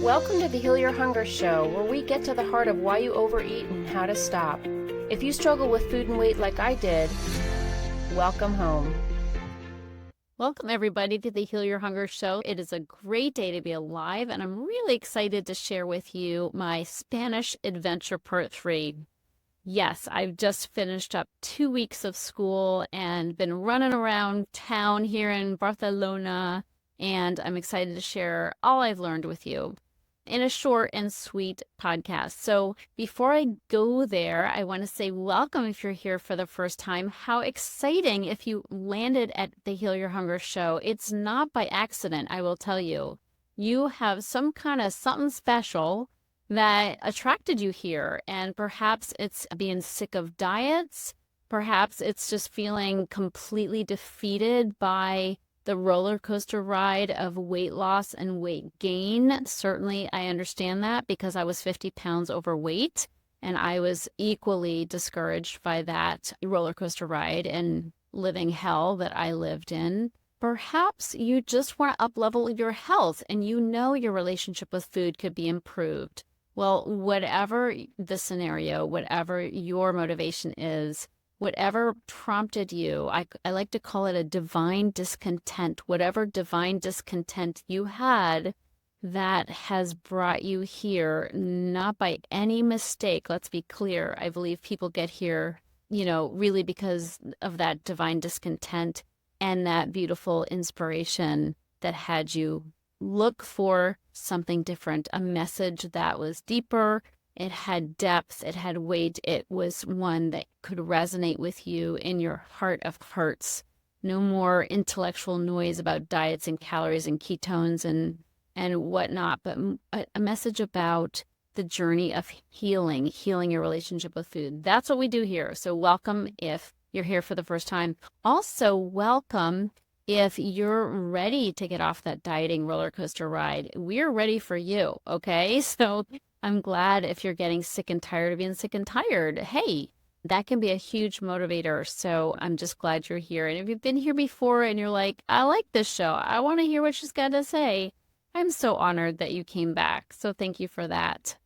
Welcome to the Heal Your Hunger Show, where we get to the heart of why you overeat and how to stop. If you struggle with food and weight like I did, welcome home. Welcome, everybody, to the Heal Your Hunger Show. It is a great day to be alive, and I'm really excited to share with you my Spanish adventure part 3. Yes, I've just finished up 2 weeks of school and been running around town here in Barcelona, and I'm excited to share all I've learned with you in a short and sweet podcast. So before I go there, I want to say welcome if you're here for the first time. How exciting if you landed at the Heal Your Hunger Show. It's not by accident, I will tell you. You have some kind of something special that attracted you here, and perhaps it's being sick of diets. Perhaps it's just feeling completely defeated by the roller coaster ride of weight loss and weight gain. Certainly, I understand that because I was 50 pounds overweight, and I was equally discouraged by that roller coaster ride and living hell that I lived in. Perhaps you just want to up-level your health and you know your relationship with food could be improved. Well, whatever the scenario, whatever your motivation is, whatever prompted you, I like to call it a divine discontent, whatever divine discontent you had that has brought you here, not by any mistake. Let's be clear. I believe people get here, really because of that divine discontent and that beautiful inspiration that had you look for something different, a message that was deeper. It had depth, it had weight, it was one that could resonate with you in your heart of hearts. No more intellectual noise about diets and calories and ketones and whatnot, but a message about the journey of healing your relationship with food. That's what we do here. So welcome if you're here for the first time. Also, welcome if you're ready to get off that dieting roller coaster ride. We're ready for you, okay? So I'm glad if you're getting sick and tired of being sick and tired. Hey, that can be a huge motivator. So I'm just glad you're here. And if you've been here before and you're like, I like this show, I want to hear what she's got to say, I'm so honored that you came back. So thank you for that.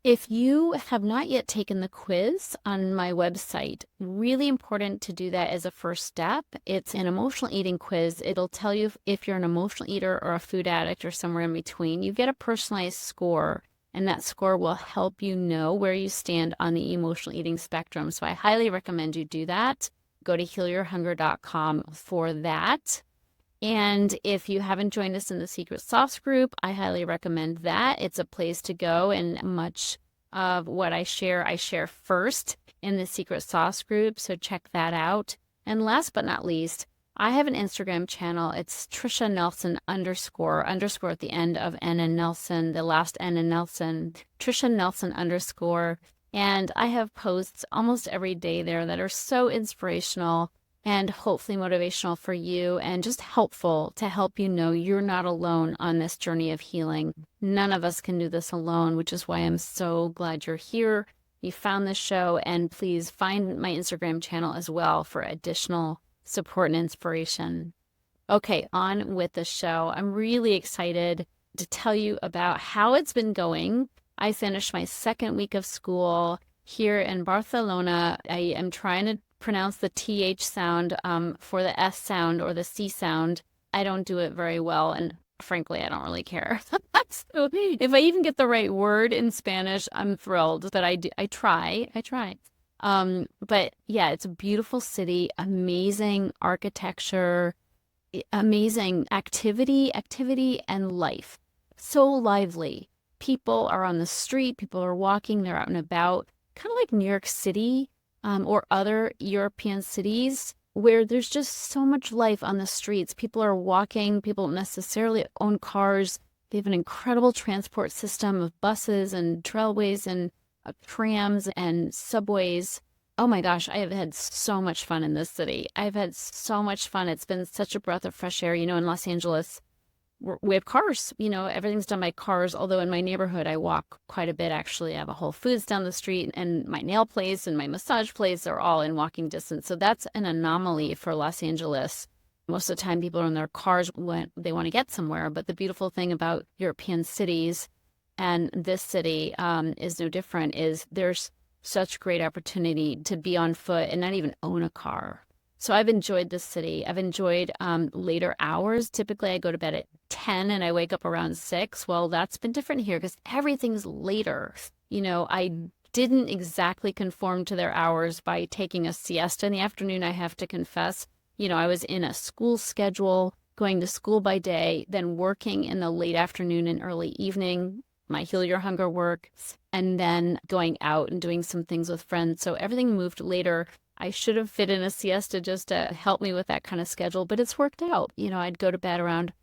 If you have not yet taken the quiz on my website, really important to do that as a first step. It's an emotional eating quiz. It'll tell you if you're an emotional eater or a food addict or somewhere in between. You get a personalized score, and that score will help you know where you stand on the emotional eating spectrum. So I highly recommend you do that. Go to healyourhunger.com for that. And if you haven't joined us in the Secret Sauce group, I highly recommend that. It's a place to go, and much of what I share first in the Secret Sauce group, so check that out. And last but not least, I have an Instagram channel. It's Tricia Nelson underscore at the end of N and Nelson, the last N and Nelson, Tricia Nelson underscore. And I have posts almost every day there that are so inspirational and hopefully motivational for you and just helpful to help you know you're not alone on this journey of healing. None of us can do this alone, which is why I'm so glad you're here. You found this show, and please find my Instagram channel as well for additional support and inspiration. Okay, on with the show. I'm really excited to tell you about how it's been going. I finished my second week of school here in Barcelona. I am trying to pronounce the TH sound for the S sound or the C sound. I don't do it very well, and frankly, I don't really care. So if I even get the right word in Spanish, I'm thrilled that I do. I try. But yeah, it's a beautiful city, amazing architecture, amazing activity and life. So lively. People are on the street, people are walking, they're out and about, kind of like New York City or other European cities where there's just so much life on the streets. People are walking, people don't necessarily own cars. They have an incredible transport system of buses and trailways and trams and subways. Oh my gosh, I have had so much fun in this city. I've had so much fun. It's been such a breath of fresh air. In Los Angeles, we have cars, everything's done by cars. Although in my neighborhood, I walk quite a bit, actually. I have a Whole Foods down the street, and my nail place and my massage place are all in walking distance. So that's an anomaly for Los Angeles. Most of the time people are in their cars when they want to get somewhere. But the beautiful thing about European cities, and this city is no different, is there's such great opportunity to be on foot and not even own a car. So I've enjoyed this city. I've enjoyed later hours. Typically, I go to bed at 10 and I wake up around 6. Well, that's been different here because everything's later. I didn't exactly conform to their hours by taking a siesta in the afternoon, I have to confess. I was in a school schedule, going to school by day, then working in the late afternoon and early evening, my Heal Your Hunger work, and then going out and doing some things with friends. So everything moved later. I should have fit in a siesta just to help me with that kind of schedule, but it's worked out. I'd go to bed around,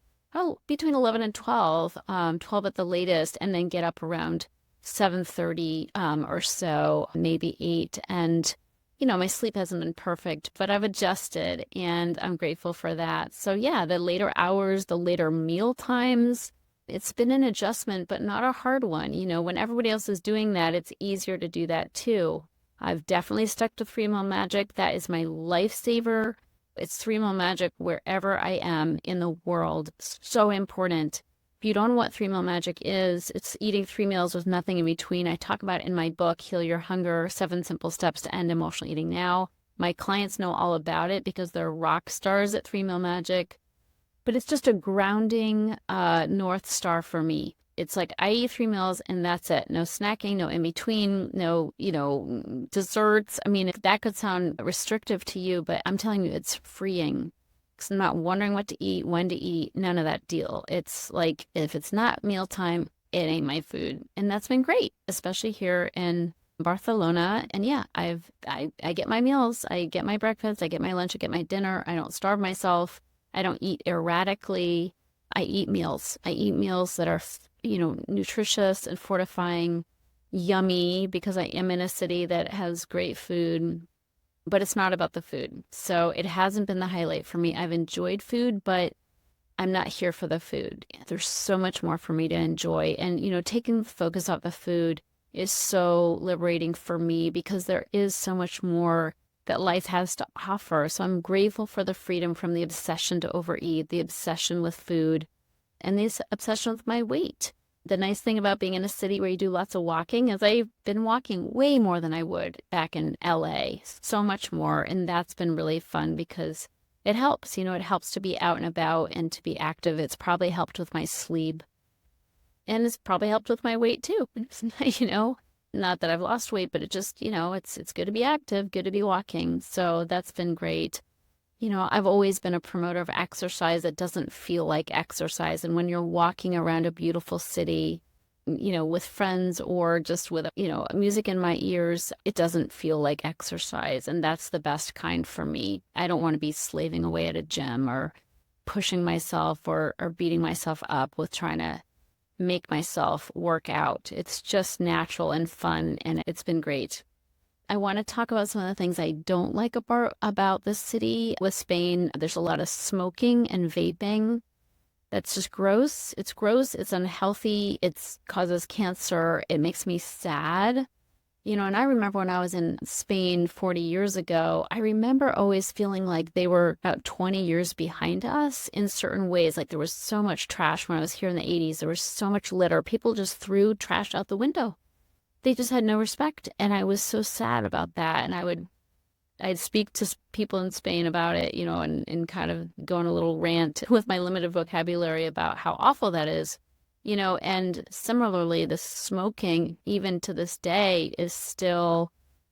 between 11 and 12, 12 at the latest, and then get up around 7:30 or so, maybe 8. And, my sleep hasn't been perfect, but I've adjusted and I'm grateful for that. So yeah, the later hours, the later meal times, it's been an adjustment, but not a hard one. When everybody else is doing that, it's easier to do that too. I've definitely stuck to 3-meal magic. That is my lifesaver. It's 3-meal magic wherever I am in the world. It's so important. If you don't know what 3-meal magic is, it's eating 3 meals with nothing in between. I talk about it in my book, Heal Your Hunger, 7 Simple Steps to End Emotional Eating Now. My clients know all about it because they're rock stars at 3-meal magic. But it's just a grounding North Star for me. It's like I eat 3 meals and that's it. No snacking, no in between, no, desserts. I mean, that could sound restrictive to you, but I'm telling you, it's freeing. Because I'm not wondering what to eat, when to eat, none of that deal. It's like, if it's not mealtime, it ain't my food. And that's been great, especially here in Barcelona. And yeah, I get my meals, I get my breakfast, I get my lunch, I get my dinner. I don't starve myself. I don't eat erratically. I eat meals. I eat meals that are, nutritious and fortifying, yummy, because I am in a city that has great food, but it's not about the food. So it hasn't been the highlight for me. I've enjoyed food, but I'm not here for the food. There's so much more for me to enjoy. And, taking the focus off the food is so liberating for me because there is so much more that life has to offer. So I'm grateful for the freedom from the obsession to overeat, the obsession with food, and the obsession with my weight. The nice thing about being in a city where you do lots of walking is I've been walking way more than I would back in LA, so much more. And that's been really fun because it helps, it helps to be out and about and to be active. It's probably helped with my sleep and it's probably helped with my weight too. Not that I've lost weight, but it just, it's good to be active, good to be walking. So that's been great. I've always been a promoter of exercise that doesn't feel like exercise. And when you're walking around a beautiful city, with friends or just with, music in my ears, it doesn't feel like exercise. And that's the best kind for me. I don't want to be slaving away at a gym or pushing myself or beating myself up with trying to make myself work out. It's just natural and fun, and it's been great. I want to talk about some of the things I don't like about this city. With Spain, there's a lot of smoking and vaping. That's just gross. It's gross. It's unhealthy. It causes cancer. It makes me sad. And I remember when I was in Spain 40 years ago, I remember always feeling like they were about 20 years behind us in certain ways. Like there was so much trash when I was here in the 80s. There was so much litter. People just threw trash out the window. They just had no respect. And I was so sad about that. And I'd speak to people in Spain about it, and kind of go on a little rant with my limited vocabulary about how awful that is. And similarly, the smoking, even to this day, is still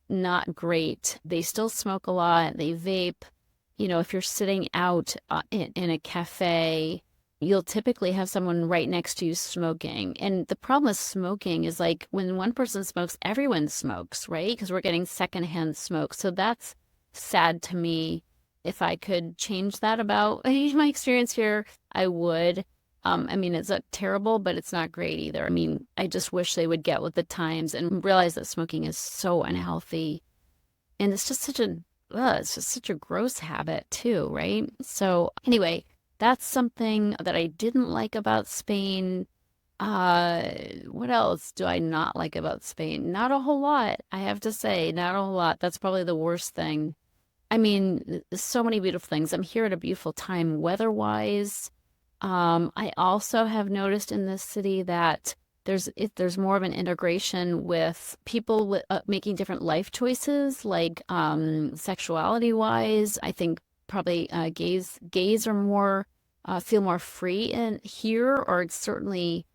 not great. They still smoke a lot. They vape. If you're sitting out in a cafe, you'll typically have someone right next to you smoking. And the problem with smoking is like when one person smokes, everyone smokes, right? Because we're getting secondhand smoke. So that's sad to me. If I could change that about my experience here, I would. It's not terrible, but it's not great either. I just wish they would get with the times and realize that smoking is so unhealthy. And it's just such a gross habit too, right? So anyway, that's something that I didn't like about Spain. What else do I not like about Spain? Not a whole lot, I have to say, not a whole lot. That's probably the worst thing. I mean, so many beautiful things. I'm here at a beautiful time weather-wise. I also have noticed in this city that there's more of an integration with people making different life choices, like sexuality-wise. I think probably gays are more feel more free in here, or certainly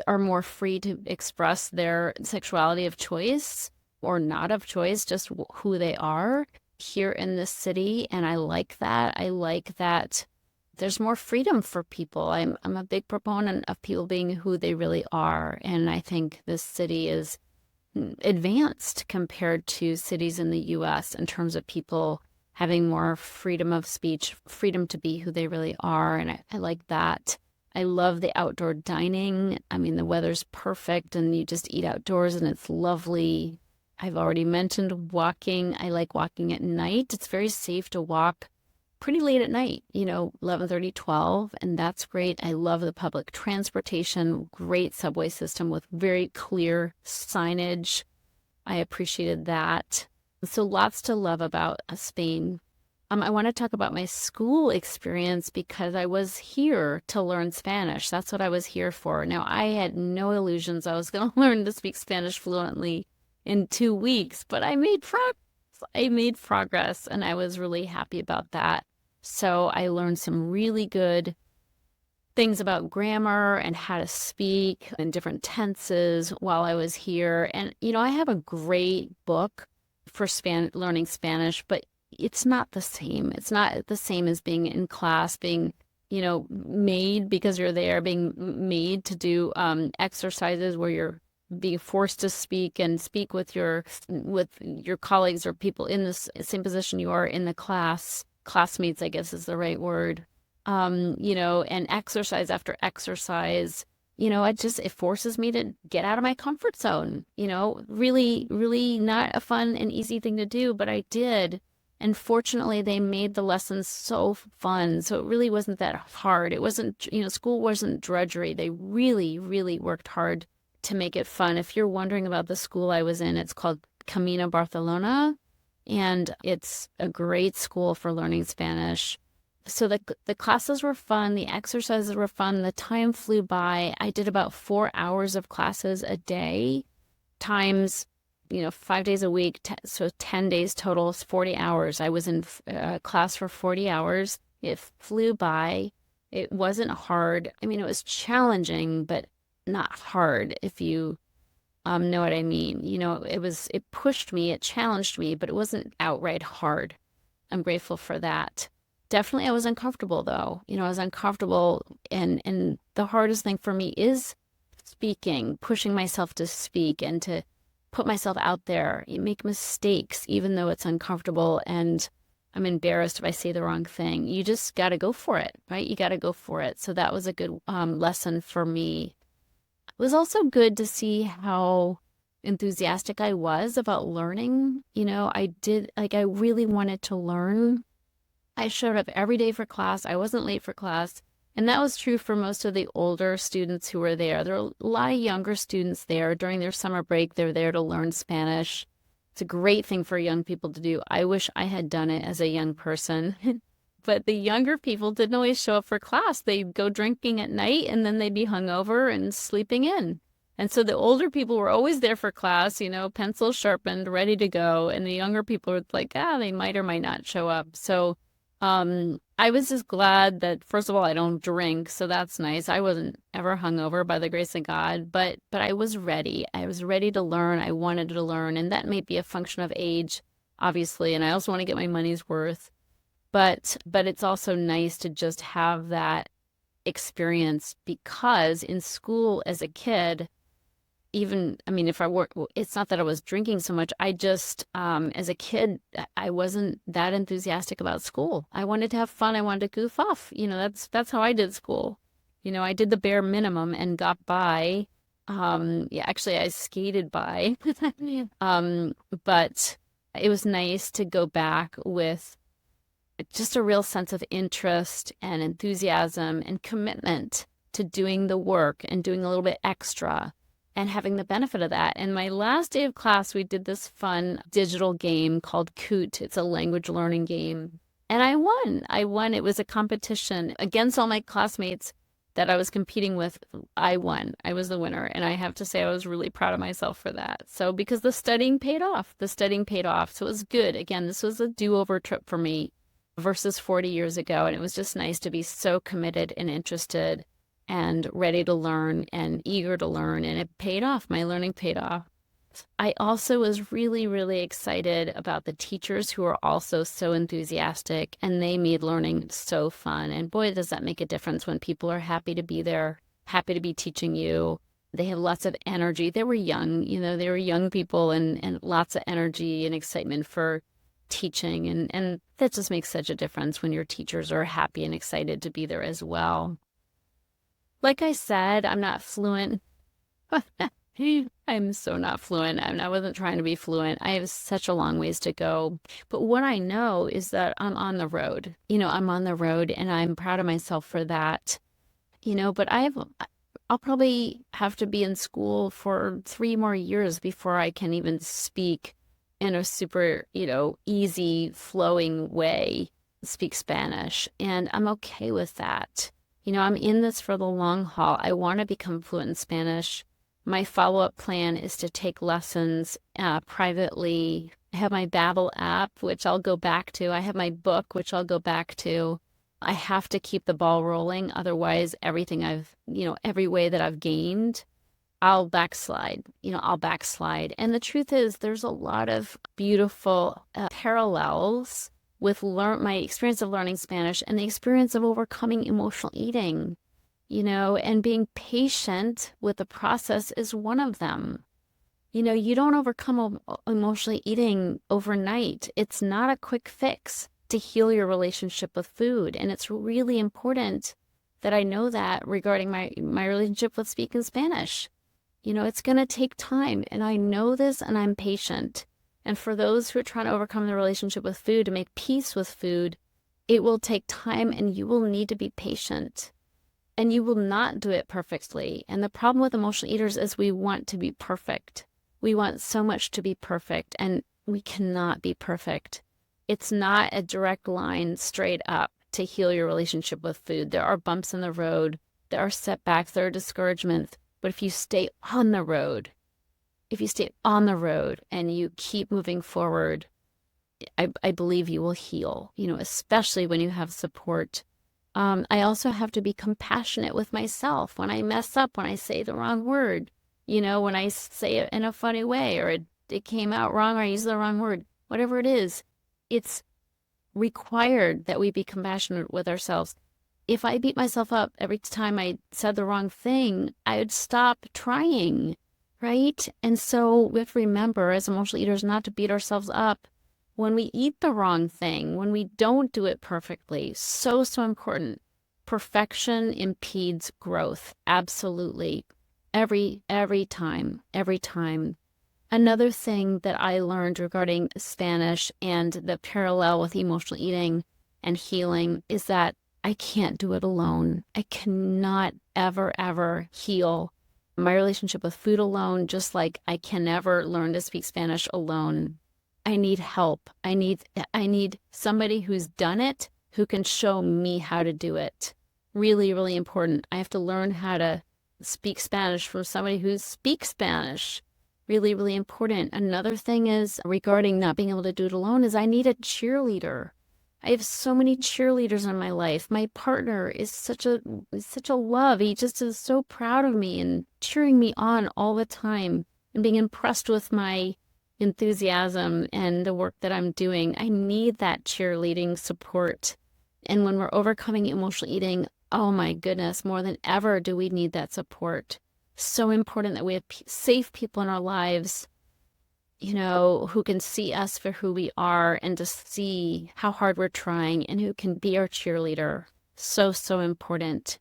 are more free to express their sexuality of choice or not of choice, just who they are here in this city. And I like that. I like that there's more freedom for people. I'm a big proponent of people being who they really are. And I think this city is advanced compared to cities in the US in terms of people having more freedom of speech, freedom to be who they really are. And I like that. I love the outdoor dining. I mean, the weather's perfect and you just eat outdoors and it's lovely. I've already mentioned walking. I like walking at night. It's very safe to walk pretty late at night, 11:30, 12, and that's great. I love the public transportation, great subway system with very clear signage. I appreciated that. So lots to love about Spain. I want to talk about my school experience because I was here to learn Spanish. That's what I was here for. Now, I had no illusions I was going to learn to speak Spanish fluently in 2 weeks, but I made progress. And I was really happy about that. So I learned some really good things about grammar and how to speak in different tenses while I was here. And, I have a great book for learning Spanish, but it's not the same. It's not the same as being in class, being, made because you're there, being made to do exercises where you're being forced to speak and speak with your colleagues or people in the same position you are in the class. Classmates, I guess is the right word. And exercise after exercise, it forces me to get out of my comfort zone, really, really not a fun and easy thing to do, but I did. And fortunately, they made the lessons so fun. So it really wasn't that hard. It wasn't, school wasn't drudgery. They really, really worked hard to make it fun. If you're wondering about the school I was in, it's called Camino Barcelona, and it's a great school for learning Spanish. So the classes were fun, the exercises were fun, the time flew by. I did about 4 hours of classes a day, times 5 days a week, so 10 days total is 40 hours. I was in class for 40 hours. It flew by. It wasn't hard. I mean, it was challenging, but not hard, if you know what I mean. It pushed me, it challenged me, but it wasn't outright hard. I'm grateful for that. Definitely I was uncomfortable though. I was uncomfortable, and the hardest thing for me is speaking, pushing myself to speak and to put myself out there. You make mistakes, even though it's uncomfortable, and I'm embarrassed if I say the wrong thing. You just got to go for it, right? You got to go for it. So that was a good lesson for me. It was also good to see how enthusiastic I was about learning. I really wanted to learn. I showed up every day for class. I wasn't late for class. And that was true for most of the older students who were there. There were a lot of younger students there. During their summer break, they're there to learn Spanish. It's a great thing for young people to do. I wish I had done it as a young person. But the younger people didn't always show up for class. They'd go drinking at night, and then they'd be hungover and sleeping in. And so the older people were always there for class, pencils sharpened, ready to go. And the younger people were like, they might or might not show up. So I was just glad that, first of all, I don't drink, so that's nice. I wasn't ever hungover by the grace of God, but I was ready. I was ready to learn. I wanted to learn, and that may be a function of age, obviously, and I also want to get my money's worth. But it's also nice to just have that experience, because in school as a kid, it's not that I was drinking so much. I just, as a kid, I wasn't that enthusiastic about school. I wanted to have fun. I wanted to goof off. That's how I did school. I did the bare minimum and got by. Actually, I skated by. But it was nice to go back with just a real sense of interest and enthusiasm and commitment to doing the work and doing a little bit extra. and having the benefit of that. And my last day of class, we did this fun digital game called Coot. It's a language learning game. And I won. It was a competition against all my classmates that I was competing with. I won. I was the winner. And I have to say, I was really proud of myself for that. So because the studying paid off. So it was good. Again, this was a do-over trip for me versus 40 years ago. And it was just nice to be so committed and interested and ready to learn and eager to learn. And it paid off. My learning paid off. I also was really, really excited about the teachers who are also so enthusiastic, and they made learning so fun. And boy, does that make a difference when people are happy to be there, happy to be teaching you. They have lots of energy. They were young, they were young people and lots of energy and excitement for teaching. And that just makes such a difference when your teachers are happy and excited to be there as well. Like I said, I'm not fluent. I'm so not fluent. I wasn't trying to be fluent. I have such a long ways to go. But what I know is that I'm on the road. I'm on the road, and I'm proud of myself for that. But I'll probably have to be in school for 3 more years before I can even speak in a super, easy flowing way, speak Spanish. And I'm okay with that. I'm in this for the long haul. I want to become fluent in Spanish. My follow-up plan is to take lessons privately. I have my Babbel app, which I'll go back to. I have my book, which I'll go back to. I have to keep the ball rolling. Otherwise, everything every way that I've gained, I'll backslide. I'll backslide. And the truth is, there's a lot of beautiful parallels with my experience of learning Spanish and the experience of overcoming emotional eating, and being patient with the process is one of them. You don't overcome emotionally eating overnight. It's not a quick fix to heal your relationship with food. And it's really important that I know that regarding my relationship with speaking Spanish. It's going to take time, and I know this, and I'm patient. And for those who are trying to overcome the relationship with food, to make peace with food, it will take time, and you will need to be patient. And you will not do it perfectly. And the problem with emotional eaters is we want to be perfect. We want so much to be perfect, and we cannot be perfect. It's not a direct line straight up to heal your relationship with food. There are bumps in the road. There are setbacks. There are discouragements. But if you stay on the road, and you keep moving forward, I believe you will heal, especially when you have support. I also have to be compassionate with myself when I mess up, when I say the wrong word, when I say it in a funny way, or it came out wrong, or I used the wrong word, whatever it is. It's required that we be compassionate with ourselves. If I beat myself up every time I said the wrong thing, I would stop trying, right? And so we have to remember as emotional eaters not to beat ourselves up when we eat the wrong thing, when we don't do it perfectly. So important. Perfection impedes growth. Absolutely. Every time. Another thing that I learned regarding Spanish and the parallel with emotional eating and healing is that I can't do it alone. I cannot ever heal my relationship with food alone, just like I can never learn to speak Spanish alone. I need help. I need somebody who's done it, who can show me how to do it. Really, really important. I have to learn how to speak Spanish from somebody who speaks Spanish. Really, really important. Another thing is regarding not being able to do it alone is I need a cheerleader. I have so many cheerleaders in my life. My partner is such a love. He just is so proud of me and cheering me on all the time and being impressed with my enthusiasm and the work that I'm doing. I need that cheerleading support. And when we're overcoming emotional eating, oh my goodness, more than ever do we need that support. So important that we have safe people in our lives, who can see us for who we are and to see how hard we're trying and who can be our cheerleader. So important.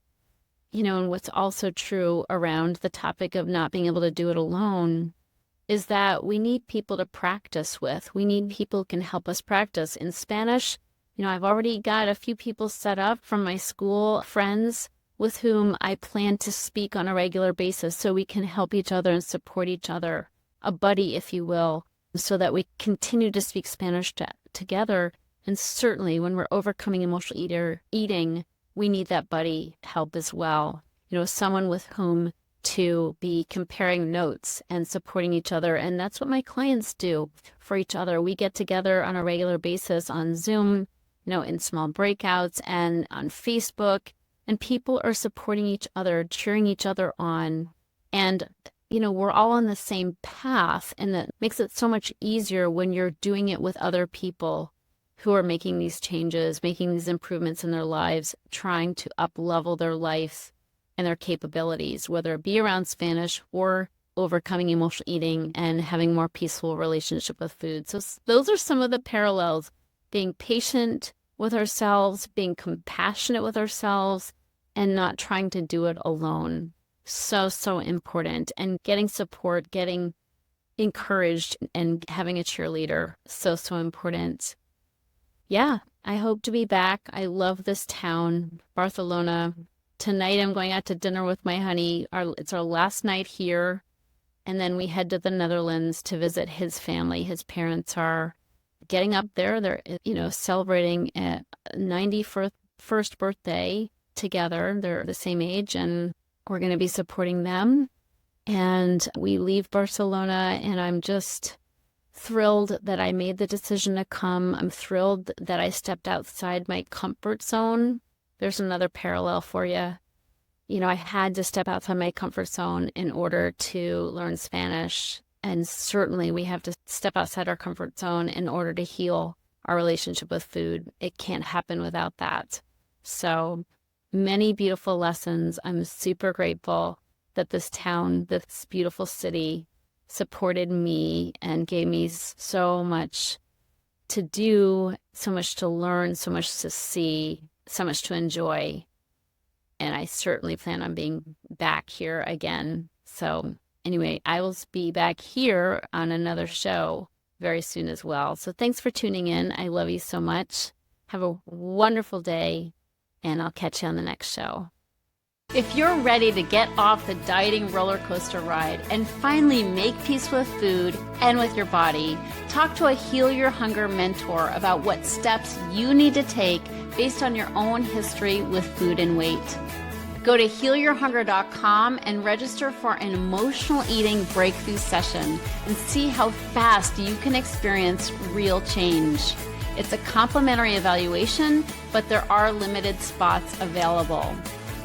And what's also true around the topic of not being able to do it alone is that we need people to practice with. We need people who can help us practice. In Spanish, I've already got a few people set up from my school friends with whom I plan to speak on a regular basis so we can help each other and support each other, a buddy, if you will, so that we continue to speak Spanish together. And certainly when we're overcoming emotional eating, we need that buddy help as well. Someone with whom to be comparing notes and supporting each other. And that's what my clients do for each other. We get together on a regular basis on Zoom, in small breakouts and on Facebook, and people are supporting each other, cheering each other on. And, we're all on the same path, and that makes it so much easier when you're doing it with other people who are making these changes, making these improvements in their lives, trying to up-level their life and their capabilities, whether it be around Spanish or overcoming emotional eating and having more peaceful relationship with food. So those are some of the parallels: being patient with ourselves, being compassionate with ourselves, and not trying to do it alone. So important. And getting support, getting encouraged, and having a cheerleader. So important. Yeah, I hope to be back. I love this town, Barcelona. Tonight I'm going out to dinner with my honey. It's our last night here. And then we head to the Netherlands to visit his family. His parents are getting up there. They're, celebrating a 91st birthday together. They're the same age, and we're going to be supporting them. And we leave Barcelona, and I'm just thrilled that I made the decision to come. I'm thrilled that I stepped outside my comfort zone. There's another parallel for you. I had to step outside my comfort zone in order to learn Spanish. And certainly we have to step outside our comfort zone in order to heal our relationship with food. It can't happen without that. So many beautiful lessons. I'm super grateful that this town, this beautiful city, supported me and gave me so much to do, so much to learn, so much to see, so much to enjoy. And I certainly plan on being back here again. So anyway, I will be back here on another show very soon as well. So thanks for tuning in. I love you so much. Have a wonderful day, and I'll catch you on the next show. If you're ready to get off the dieting roller coaster ride and finally make peace with food and with your body, talk to a Heal Your Hunger mentor about what steps you need to take based on your own history with food and weight. Go to healyourhunger.com and register for an emotional eating breakthrough session and see how fast you can experience real change. It's a complimentary evaluation, but there are limited spots available.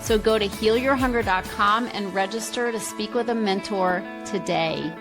So go to healyourhunger.com and register to speak with a mentor today.